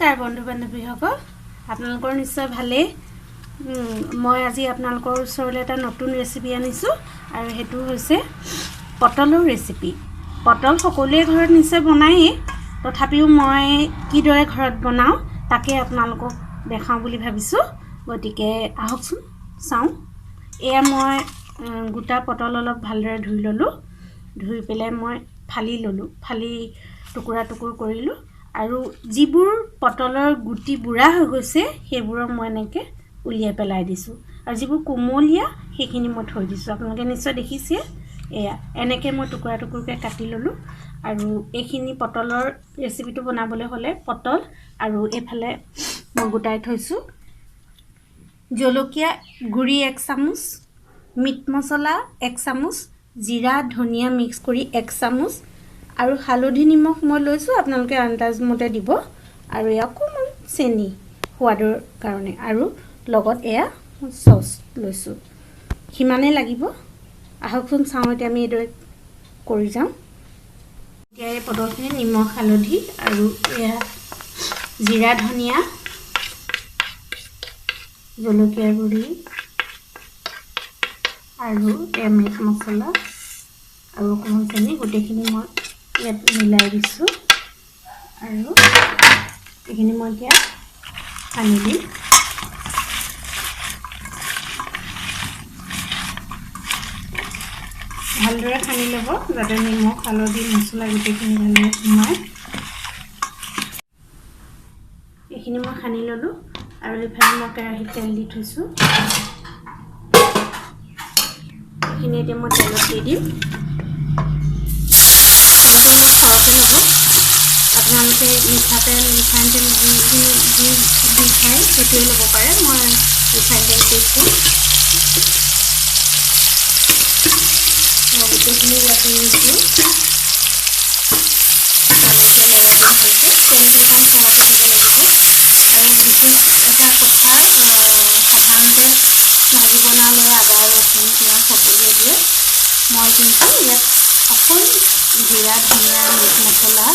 নমস্কাৰ বন্ধু বান্ধৱীসকল আপোনালোকৰ নিশ্চয় ভালে মই আজি আপোনালোকৰ ওচৰলৈ এটা নতুন ৰেচিপি আনিছো আৰু হেতু হৈছে পটলৰ ৰেচিপি পটল সকলোৱে ঘৰত নিশ্চয় বনায় তথাপিও মই কিদৰে ঘৰত বনাও তাকে আপোনালোকক দেখাও বুলি ভাবিছো গতিকে আহকচোন চাও এয়া মই গোটা পটল অলপ ভালদৰে ধুই ললো ধুই পেলাই মই ফালি ললো ফালি টুকুৰা টুকুৰ কৰিলো আৰু জিবুৰ পটলৰ গুটি বুঢ়া হৈ গৈছে হেবোৰ মই এনেকে উলিয়াই পেলাই দিছো আৰু জিবুৰ কোমলিয়া হেখিনি মই থৈ দিছো আপোনালোকে নিশ্চয় দেখিছে এয়া এনেকে মই টুকুৰা টুকুৰকে কাটি ললো আৰু এইখিনি পটলৰ ৰেচিপিটো বনাবলৈ হলে পটল আৰু এফালে মই গুটাই থৈছো জলকীয়া গুৰি 1 চামুচ মিট মছলা 1 চামুচ জিৰা ধনিয়া মিক্স কৰি 1 চামুচ আৰু হালধি নিমখ মই লৈছো আপোনালোকে আন্দাজ মতে দিব আৰু অকমান চেনি সোৱাদৰ কাৰণে আৰু লগত এয়া সস লৈছো হিমানে লাগিব আহকচোন চাও এতিয়া আমি এদৰে কৰি যাম এতিয়া এই পটলখিনি নিমখ হালধি আৰু এয়া জিৰা ধনিয়া জলকীয়া গুৰি আৰু মিট মছলা আৰু অকমান চেনি গোটেইখিনি মই ইয়াত মিলাই দিছো আৰু এইখিনি মই এতিয়া পানী দিম ভালদৰে সানি ল'ব যাতে নিমখ হালধি মছলা গোটেইখিনি ভালদৰে সোমায় এইখিনি মই সানি ললো আৰু ইফালে মই কেৰাহীত তেল দি থৈছো এইখিনি এতিয়া মই তেলত দি দিম আপোনালোকে মিঠাতেল ৰিফাইন তেল যি খায় সেইটোৱে ল'ব পাৰে মই ৰিফাইন তেল দিছো মই গোটেইখিনি ৰাখি দিছো আৰু যিখিনি এটা কথা সাধাৰণতে ভাজি বনালে আদা ৰচুন পিঁয়াজ সকলোৱে দিয়ে মই কিন্তু ইয়াত অকল জিৰা ধনিয়া মিট মছলা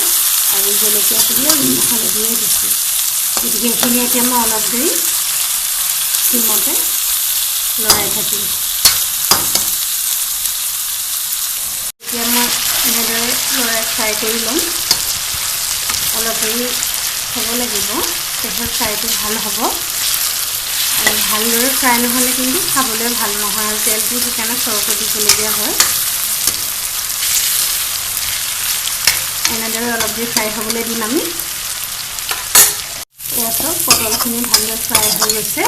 আৰু জলকীয়া গুৰি আৰু হালধিয়ে দিছো গতিকে এইখিনি এতিয়া মই অলপ দেৰি সিমতে লৰাই থাকিম এতিয়া মই এনেদৰে লৰাই ফ্ৰাই কৰি ল'ম অলপ দেৰি হ'ব লাগিব তেতিয়াহে ফ্ৰাইটো ভাল হ'ব আৰু ভালদৰে ফ্ৰাই নহ'লে কিন্তু খাবলৈ ভাল নহয় আৰু তেলটো সেইকাৰণে সৰহকৈ দিবলগীয়া হয় এনেদৰে অলপ দেৰি ফ্ৰাই হ'বলৈ দিম আমি এয়া চব পটলখিনি ভালদৰে ফ্ৰাই হৈ গৈছে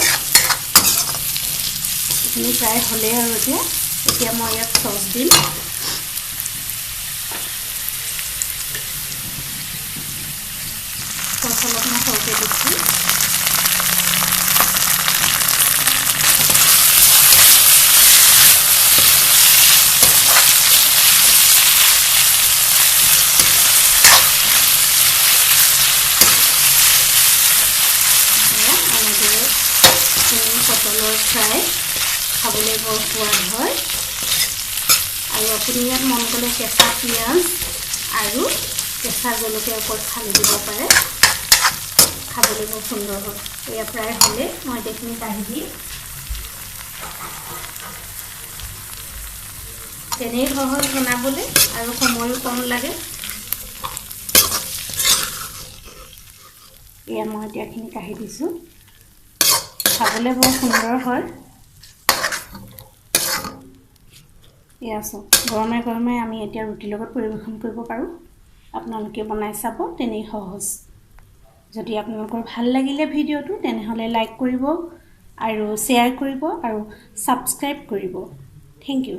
এইখিনি ফ্ৰাই হ'লে আৰু এতিয়া মই ইয়াত চচ দিম চচ অলপ মই সৰহকৈ দিছোঁ পটলৰ ফ্ৰাই খাবলৈ বৰ সোৱাদ হয় আৰু আপুনি ইয়াত মন গ'লে কেঁচা পিঁয়াজ আৰু কেঁচা জলকীয়াৰ ওপৰত ঢালি দিব পাৰে খাবলৈ বৰ সুন্দৰ হয় এয়া ফ্ৰাই হ'লে মই এইখিনি কাঢ়ি দিম তেনেই সহজ বনাবলৈ আৰু সময়ো কম লাগে এয়া মই এতিয়া এইখিনি কাঢ়ি দিছোঁ খাবলৈ বৰ সুন্দৰ হয় এয়া চব গৰমে গৰমে আমি এতিয়া ৰুটিৰ লগত পৰিৱেশন কৰিব পাৰোঁ আপোনালোকে বনাই চাব তেনেই সহজ যদি আপোনালোকৰ ভাল লাগিলে ভিডিঅ'টো তেনেহ'লে লাইক কৰিব আৰু শ্বেয়াৰ কৰিব আৰু ছাবস্ক্ৰাইব কৰিব থেংক ইউ